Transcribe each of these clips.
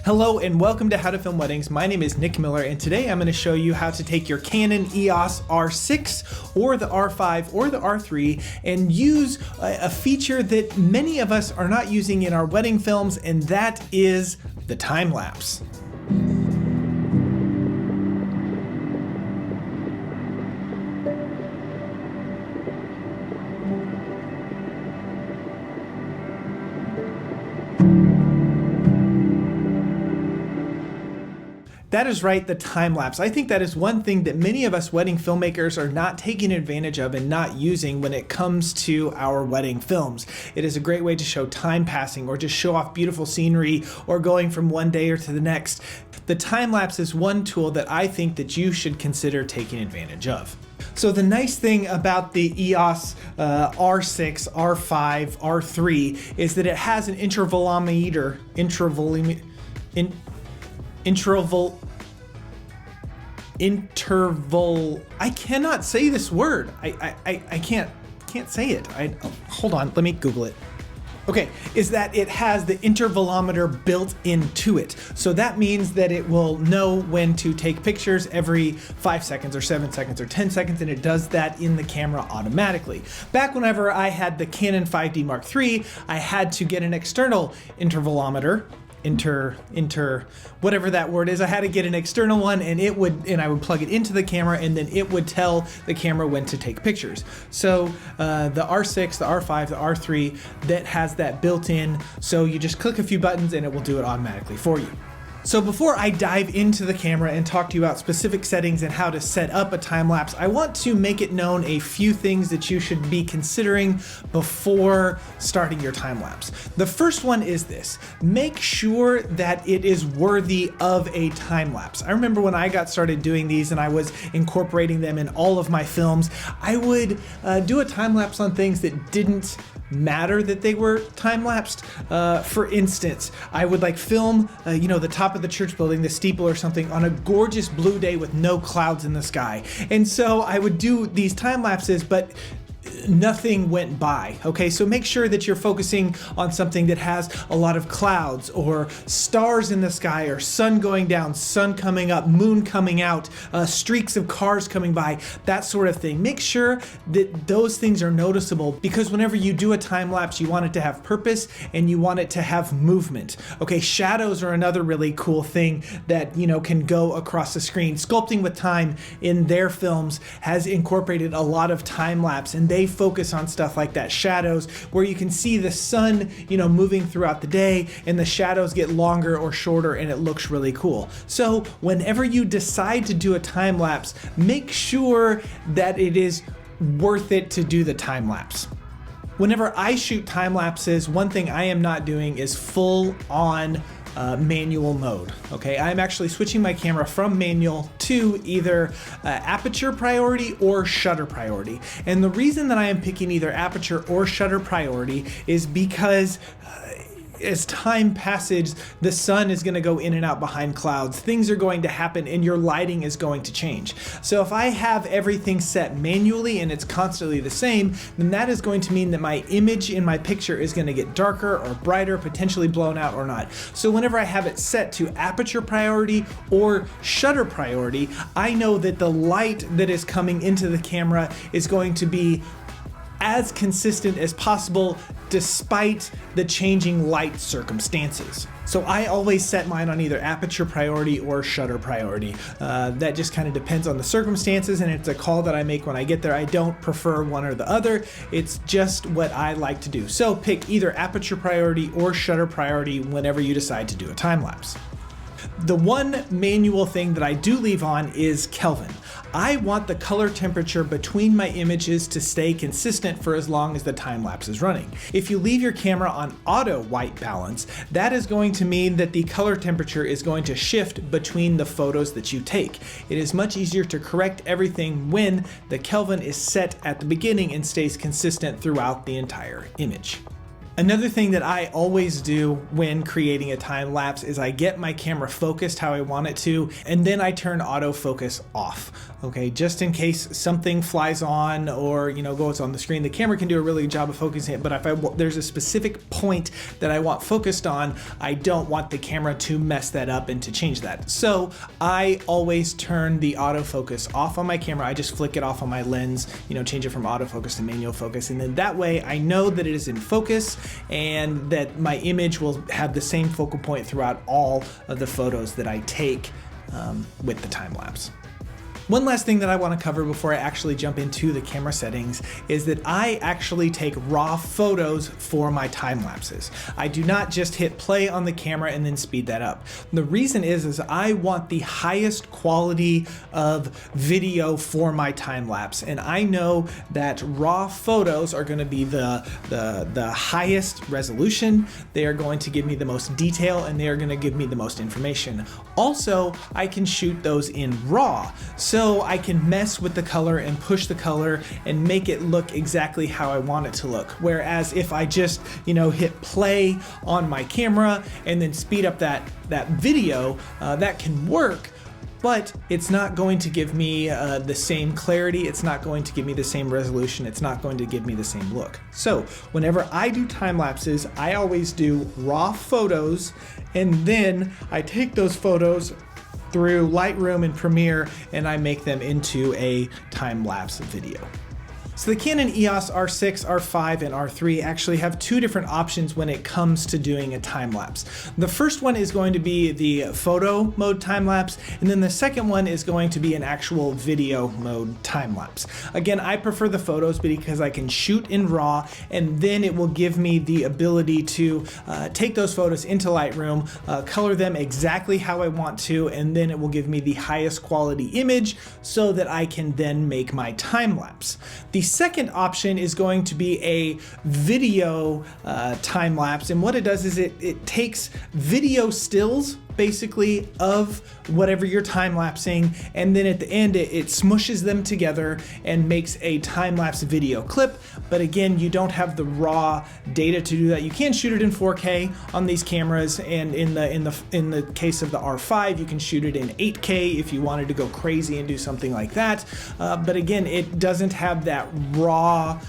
Hello and welcome to How to Film Weddings. My name is Nick Miller and today I'm going to show you how to take your Canon EOS R6 or the R5 or the R3 and use a feature that many of us are not using in our wedding films, and that is the time lapse. That is right, the time lapse. I think that is one thing that many of us wedding filmmakers are not taking advantage of and not using when it comes to our wedding films. It is a great way to show time passing or just show off beautiful scenery or going from one day or to the next. The time lapse is one tool that I think that you should consider taking advantage of. So the nice thing about the EOS R6, R5, R3 is that it has an intervalometer, I cannot say this word. I can't say it. Hold on, let me Google it. Okay, is that it has the intervalometer built into it. So that means that it will know when to take pictures every 5 seconds or 7 seconds or 10 seconds, and it does that in the camera automatically. Back whenever I had the Canon 5D Mark III, I had to get an external intervalometer, whatever that word is. I had to get an external one, and I would plug it into the camera, and then it would tell the camera when to take pictures. So the R6, the R5, the R3, that has that built in, so you just click a few buttons and it will do it automatically for you. So before I dive into the camera and talk to you about specific settings and how to set up a time lapse, I want to make it known a few things that you should be considering before starting your time lapse. The first one is this: make sure that it is worthy of a time lapse. I remember when I got started doing these and I was incorporating them in all of my films, I would do a time lapse on things that didn't matter that they were time lapsed. For instance, I would film the top of the church building, the steeple or something, on a gorgeous blue day with no clouds in the sky. And so I would do these time lapses, but nothing went by. Okay, so make sure that you're focusing on something that has a lot of clouds or stars in the sky or sun going down, sun coming up, moon coming out, streaks of cars coming by, that sort of thing. Make sure that those things are noticeable, because whenever you do a time lapse, you want it to have purpose and you want it to have movement. Okay, shadows are another really cool thing that can go across the screen. Sculpting with Time in their films has incorporated a lot of time lapse, and they focus on stuff like that, shadows, where you can see the sun moving throughout the day, and the shadows get longer or shorter, and it looks really cool. So whenever you decide to do a time lapse, make sure that it is worth it to do the time lapse. Whenever I shoot time lapses, one thing I am not doing is full on manual mode. Okay, I'm actually switching my camera from manual to either aperture priority or shutter priority. And the reason that I am picking either aperture or shutter priority is because as time passes, the sun is going to go in and out behind clouds. Things are going to happen and your lighting is going to change. So if I have everything set manually and it's constantly the same, then that is going to mean that my image in my picture is going to get darker or brighter, potentially blown out or not. So whenever I have it set to aperture priority or shutter priority, I know that the light that is coming into the camera is going to be as consistent as possible despite the changing light circumstances. So I always set mine on either aperture priority or shutter priority. That just kind of depends on the circumstances, and it's a call that I make when I get there. I don't prefer one or the other. It's just what I like to do. So pick either aperture priority or shutter priority whenever you decide to do a time lapse. The one manual thing that I do leave on is Kelvin. I want the color temperature between my images to stay consistent for as long as the time lapse is running. If you leave your camera on auto white balance, that is going to mean that the color temperature is going to shift between the photos that you take. It is much easier to correct everything when the Kelvin is set at the beginning and stays consistent throughout the entire image. Another thing that I always do when creating a time lapse is I get my camera focused how I want it to, and then I turn autofocus off. Okay, just in case something flies on or goes on the screen, the camera can do a really good job of focusing it. But if there's a specific point that I want focused on, I don't want the camera to mess that up and to change that. So I always turn the autofocus off on my camera. I just flick it off on my lens, change it from autofocus to manual focus, and then that way I know that it is in focus and that my image will have the same focal point throughout all of the photos that I take with the time lapse. One last thing that I want to cover before I actually jump into the camera settings is that I actually take raw photos for my time lapses. I do not just hit play on the camera and then speed that up. The reason is I want the highest quality of video for my time lapse, and I know that raw photos are going to be the highest resolution. They are going to give me the most detail, and they are going to give me the most information. Also, I can shoot those in RAW. So I can mess with the color and push the color and make it look exactly how I want it to look. Whereas if I just, hit play on my camera and then speed up that video, that can work, but it's not going to give me the same clarity. It's not going to give me the same resolution. It's not going to give me the same look. So whenever I do time lapses, I always do raw photos, and then I take those photos through Lightroom and Premiere, and I make them into a time-lapse video. So the Canon EOS R6, R5, and R3 actually have two different options when it comes to doing a time lapse. The first one is going to be the photo mode time lapse, and then the second one is going to be an actual video mode time lapse. Again, I prefer the photos because I can shoot in RAW, and then it will give me the ability to take those photos into Lightroom, color them exactly how I want to, and then it will give me the highest quality image so that I can then make my time lapse. The second option is going to be a video time lapse, and what it does is it takes video stills basically of whatever you're time lapsing, and then at the end it smushes them together and makes a time lapse video clip. But again, you don't have the raw data to do that. You can shoot it in 4K on these cameras, and in the case of the R5, you can shoot it in 8K if you wanted to go crazy and do something like that. But again, it doesn't have that raw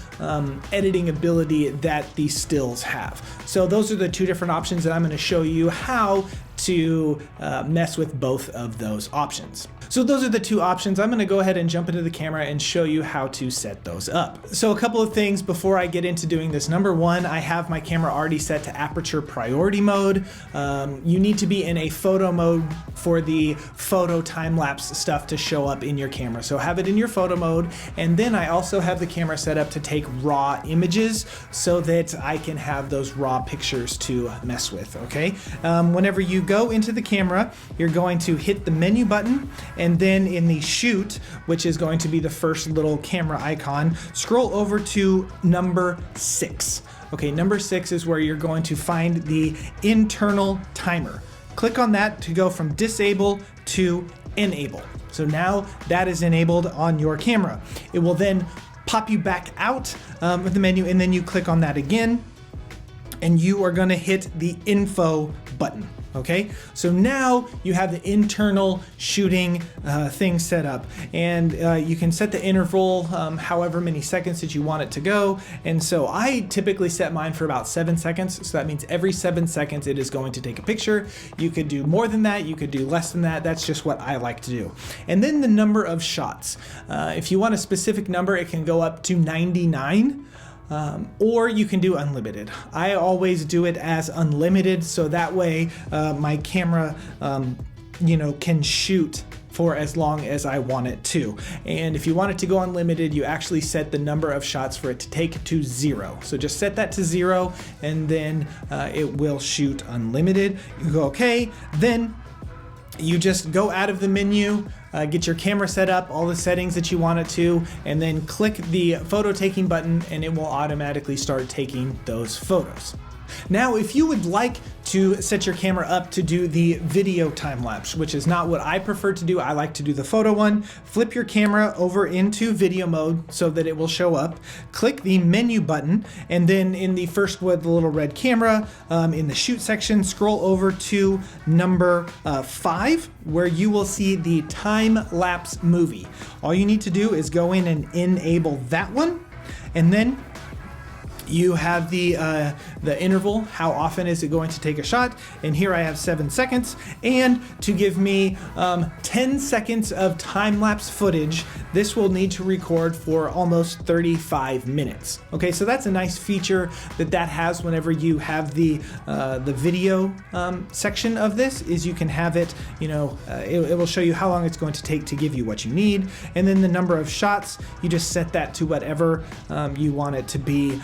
editing ability that these stills have. So those are the two different options, and I'm going to show you how to mess with both of those options. So those are the two options. I'm going to go ahead and jump into the camera and show you how to set those up. So a couple of things before I get into doing this. Number one, I have my camera already set to aperture priority mode. You need to be in a photo mode for the photo time-lapse stuff to show up in your camera. So have it in your photo mode, and then I also have the camera set up to take raw images so that I can have those raw pictures to mess with, okay? Whenever you go into the camera, you're going to hit the menu button, and then in the shoot, which is going to be the first little camera icon, scroll over to number 6. Okay, number 6 is where you're going to find the internal timer. Click on that to go from disable to enable. So now that is enabled on your camera. It will then pop you back out of the menu, and then you click on that again, and you are going to hit the info button. Okay, so now you have the internal shooting thing set up, and you can set the interval however many seconds that you want it to go. And so I typically set mine for about 7 seconds. So that means every 7 seconds it is going to take a picture. You could do more than that, you could do less than that. That's just what I like to do. And then the number of shots. If you want a specific number, it can go up to 99. Or you can do unlimited. I always do it as unlimited, so that way my camera can shoot for as long as I want it to. And if you want it to go unlimited, you actually set the number of shots for it to take to 0. So just set that to 0, and then it will shoot unlimited. You go okay, then you just go out of the menu, get your camera set up, all the settings that you want it to, and then click the photo taking button, and it will automatically start taking those photos. Now, if you would like to set your camera up to do the video time lapse, which is not what I prefer to do. I like to do the photo one. Flip your camera over into video mode so that it will show up. Click the menu button, and then in the first with the little red camera, in the shoot section, scroll over to number 5, where you will see the time lapse movie. All you need to do is go in and enable that one, and then you have the interval, how often is it going to take a shot, and here I have 7 seconds, and to give me 10 seconds of time-lapse footage, this will need to record for almost 35 minutes. Okay, so that's a nice feature that has whenever you have the video section of this, is you can have it, it will show you how long it's going to take to give you what you need, and then the number of shots, you just set that to whatever you want it to be.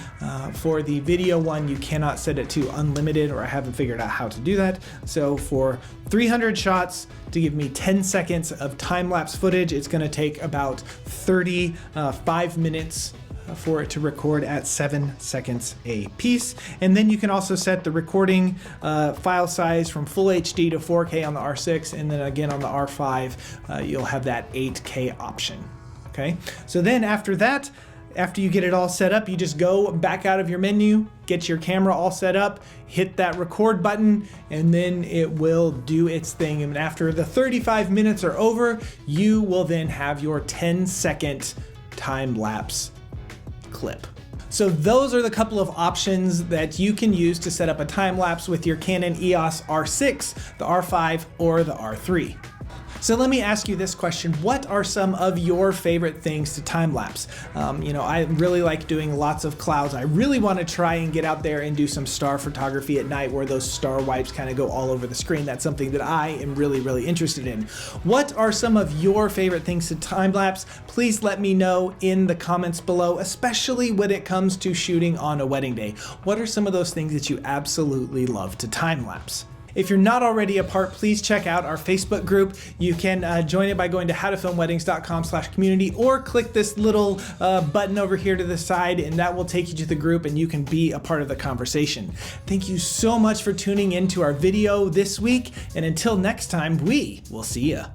For the video one, you cannot set it to unlimited, or I haven't figured out how to do that. So for 300 shots to give me 10 seconds of time-lapse footage, it's going to take about 35 minutes for it to record at 7 seconds a piece. And then you can also set the recording file size from full HD to 4K on the R6, and then again on the R5 you'll have that 8K option. Okay, so then after that, after you get it all set up, you just go back out of your menu, get your camera all set up, hit that record button, and then it will do its thing. And after the 35 minutes are over, you will then have your 10-second time-lapse clip. So those are the couple of options that you can use to set up a time-lapse with your Canon EOS R6, the R5, or the R3. So let me ask you this question. What are some of your favorite things to time lapse? I really like doing lots of clouds. I really want to try and get out there and do some star photography at night where those star wipes kind of go all over the screen. That's something that I am really, really interested in. What are some of your favorite things to time lapse? Please let me know in the comments below, especially when it comes to shooting on a wedding day. What are some of those things that you absolutely love to time lapse? If you're not already a part, please check out our Facebook group. You can join it by going to howtofilmweddings.com/community, or click this little button over here to the side, and that will take you to the group and you can be a part of the conversation. Thank you so much for tuning in to our video this week, and until next time, we will see ya.